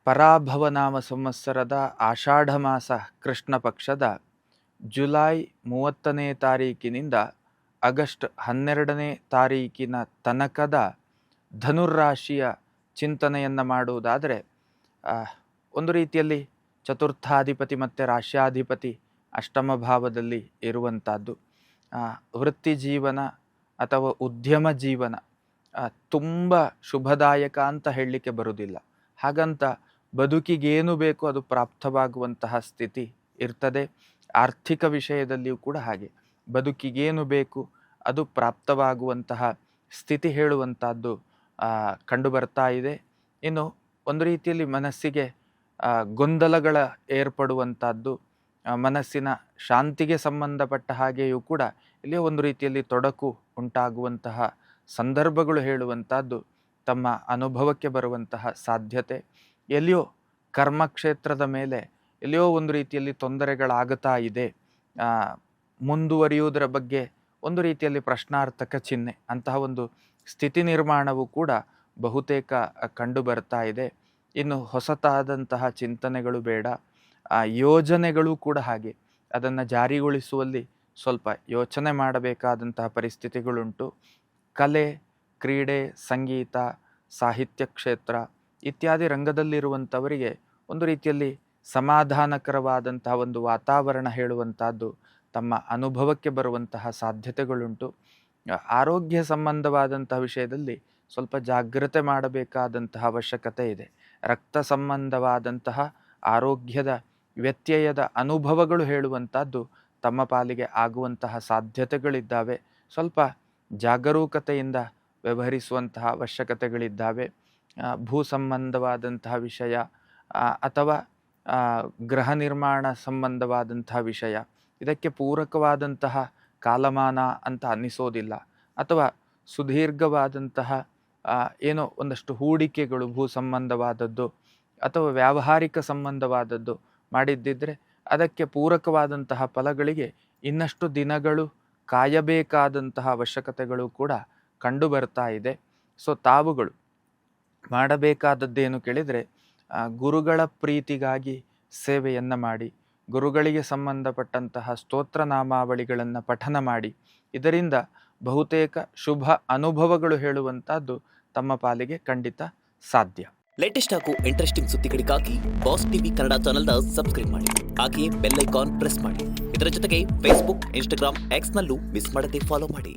ಪರಾಭವನಾಮ ಸಂವತ್ಸರದ ಆಷಾಢ ಮಾಸ ಕೃಷ್ಣ ಪಕ್ಷದ ಜುಲೈ 30ನೇ ತಾರೀಕಿನಿಂದ ಆಗಸ್ಟ್ 12ನೇ ತಾರೀಕಿನ ತನಕದ ಧನುರ್ರಾಶಿಯ ಚಿಂತನೆಯನ್ನು ಮಾಡುವುದಾದರೆ ಒಂದು ರೀತಿಯಲ್ಲಿ ಚತುರ್ಥಾಧಿಪತಿ ಮತ್ತು ರಾಶ್ಯಾಧಿಪತಿ ಅಷ್ಟಮ ಭಾವದಲ್ಲಿ ಇರುವಂಥದ್ದು. ವೃತ್ತಿ ಜೀವನ ಅಥವಾ ಉದ್ಯಮ ಜೀವನ ತುಂಬ ಶುಭದಾಯಕ ಅಂತ ಹೇಳಲಿಕ್ಕೆ ಬರುವುದಿಲ್ಲ. ಹಾಗಂತ ಬದುಕಿಗೇನು ಬೇಕೋ ಅದು ಪ್ರಾಪ್ತವಾಗುವಂತಹ ಸ್ಥಿತಿ ಇರ್ತದೆ. ಆರ್ಥಿಕ ವಿಷಯದಲ್ಲಿಯೂ ಕೂಡ ಹಾಗೆ ಬದುಕಿಗೇನು ಬೇಕು ಅದು ಪ್ರಾಪ್ತವಾಗುವಂತಹ ಸ್ಥಿತಿ ಹೇಳುವಂಥದ್ದು ಕಂಡು ಬರ್ತಾ ಇದೆ. ಇನ್ನು ಒಂದು ರೀತಿಯಲ್ಲಿ ಮನಸ್ಸಿಗೆ ಗೊಂದಲಗಳ ಏರ್ಪಡುವಂಥದ್ದು, ಮನಸ್ಸಿನ ಶಾಂತಿಗೆ ಸಂಬಂಧಪಟ್ಟ ಹಾಗೆಯೂ ಕೂಡ ಇಲ್ಲಿಯೂ ಒಂದು ರೀತಿಯಲ್ಲಿ ತೊಡಕು ಉಂಟಾಗುವಂತಹ ಸಂದರ್ಭಗಳು ಹೇಳುವಂಥದ್ದು ತಮ್ಮ ಅನುಭವಕ್ಕೆ ಬರುವಂತಹ ಸಾಧ್ಯತೆ. ಎಲ್ಲಿಯೋ ಕರ್ಮಕ್ಷೇತ್ರದ ಮೇಲೆ ಎಲ್ಲಿಯೋ ಒಂದು ರೀತಿಯಲ್ಲಿ ತೊಂದರೆಗಳಾಗುತ್ತಾ ಇದೆ. ಮುಂದುವರಿಯುವುದರ ಬಗ್ಗೆ ಒಂದು ರೀತಿಯಲ್ಲಿ ಪ್ರಶ್ನಾರ್ಥಕ ಚಿಹ್ನೆ ಅಂತಹ ಒಂದು ಸ್ಥಿತಿ ನಿರ್ಮಾಣವೂ ಕೂಡ ಬಹುತೇಕ ಕಂಡು ಬರ್ತಾ ಇದೆ. ಇನ್ನು ಹೊಸತಾದಂತಹ ಚಿಂತನೆಗಳು ಬೇಡ, ಯೋಜನೆಗಳು ಕೂಡ ಹಾಗೆ ಅದನ್ನು ಜಾರಿಗೊಳಿಸುವಲ್ಲಿ ಸ್ವಲ್ಪ ಯೋಚನೆ ಮಾಡಬೇಕಾದಂತಹ ಪರಿಸ್ಥಿತಿಗಳುಂಟು. ಕಲೆ, ಕ್ರೀಡೆ, ಸಂಗೀತ, ಸಾಹಿತ್ಯ ಕ್ಷೇತ್ರ ಇತ್ಯಾದಿ ರಂಗದಲ್ಲಿರುವಂಥವರಿಗೆ ಒಂದು ರೀತಿಯಲ್ಲಿ ಸಮಾಧಾನಕರವಾದಂತಹ ಒಂದು ವಾತಾವರಣ ಹೇಳುವಂಥದ್ದು ತಮ್ಮ ಅನುಭವಕ್ಕೆ ಬರುವಂತಹ ಸಾಧ್ಯತೆಗಳುಂಟು. ಆರೋಗ್ಯ ಸಂಬಂಧವಾದಂತಹ ವಿಷಯದಲ್ಲಿ ಸ್ವಲ್ಪ ಜಾಗ್ರತೆ ಮಾಡಬೇಕಾದಂತಹ ಅವಶ್ಯಕತೆ ಇದೆ. ರಕ್ತ ಸಂಬಂಧವಾದಂತಹ ಆರೋಗ್ಯದ ವ್ಯತ್ಯಯದ ಅನುಭವಗಳು ಹೇಳುವಂಥದ್ದು ತಮ್ಮ ಪಾಲಿಗೆ ಆಗುವಂತಹ ಸಾಧ್ಯತೆಗಳಿದ್ದಾವೆ. ಸ್ವಲ್ಪ ಜಾಗರೂಕತೆಯಿಂದ ವ್ಯವಹರಿಸುವಂತಹ ಅವಶ್ಯಕತೆಗಳಿದ್ದಾವೆ. ಭೂ ಸಂಬಂಧವಾದಂತಹ ವಿಷಯ ಅಥವಾ ಗೃಹ ನಿರ್ಮಾಣ ಸಂಬಂಧವಾದಂತಹ ವಿಷಯ ಇದಕ್ಕೆ ಪೂರಕವಾದಂತಹ ಕಾಲಮಾನ ಅಂತ ಅನ್ನಿಸೋದಿಲ್ಲ. ಅಥವಾ ಸುದೀರ್ಘವಾದಂತಹ ಏನೋ ಒಂದಷ್ಟು ಹೂಡಿಕೆಗಳು ಭೂ ಸಂಬಂಧವಾದದ್ದು ಅಥವಾ ವ್ಯಾವಹಾರಿಕ ಸಂಬಂಧವಾದದ್ದು ಮಾಡಿದ್ದಿದ್ರೆ ಅದಕ್ಕೆ ಪೂರಕವಾದಂತಹ ಫಲಗಳಿಗೆ ಇನ್ನಷ್ಟು ದಿನಗಳು ಕಾಯಬೇಕಾದಂತಹ ಅವಶ್ಯಕತೆಗಳು ಕೂಡ ಕಂಡು ಬರ್ತಾ ಇದೆ. ಸೊ ತಾವುಗಳು ಮಾಡಬೇಕಾದದ್ದೇನು ಕೇಳಿದರೆ ಗುರುಗಳ ಪ್ರೀತಿಗಾಗಿ ಸೇವೆಯನ್ನು ಮಾಡಿ, ಗುರುಗಳಿಗೆ ಸಂಬಂಧಪಟ್ಟಂತಹ ಸ್ತೋತ್ರ ನಾಮಾವಳಿಗಳನ್ನು ಪಠನ ಮಾಡಿ, ಇದರಿಂದ ಬಹುತೇಕ ಶುಭ ಅನುಭವಗಳು ಹೇಳುವಂಥದ್ದು ತಮ್ಮ ಪಾಲಿಗೆ ಖಂಡಿತ ಸಾಧ್ಯ. ಲೇಟೆಸ್ಟ್ ಹಾಗೂ ಇಂಟ್ರೆಸ್ಟಿಂಗ್ ಸುದ್ದಿಗಳಿಗಾಗಿ ಬಾಸ್ ಟಿವಿ ಕನ್ನಡ ಚಾನೆಲ್ನ ಸಬ್ಸ್ಕ್ರೈಬ್ ಮಾಡಿ, ಹಾಗೆಯೇ ಬೆಲ್ ಐಕಾನ್ ಪ್ರೆಸ್ ಮಾಡಿ. ಇದರ ಜೊತೆಗೆ ಫೇಸ್ಬುಕ್, ಇನ್ಸ್ಟಾಗ್ರಾಮ್, ಎಕ್ಸ್ನಲ್ಲೂ ಮಿಸ್ ಮಾಡದೆ ಫಾಲೋ ಮಾಡಿ.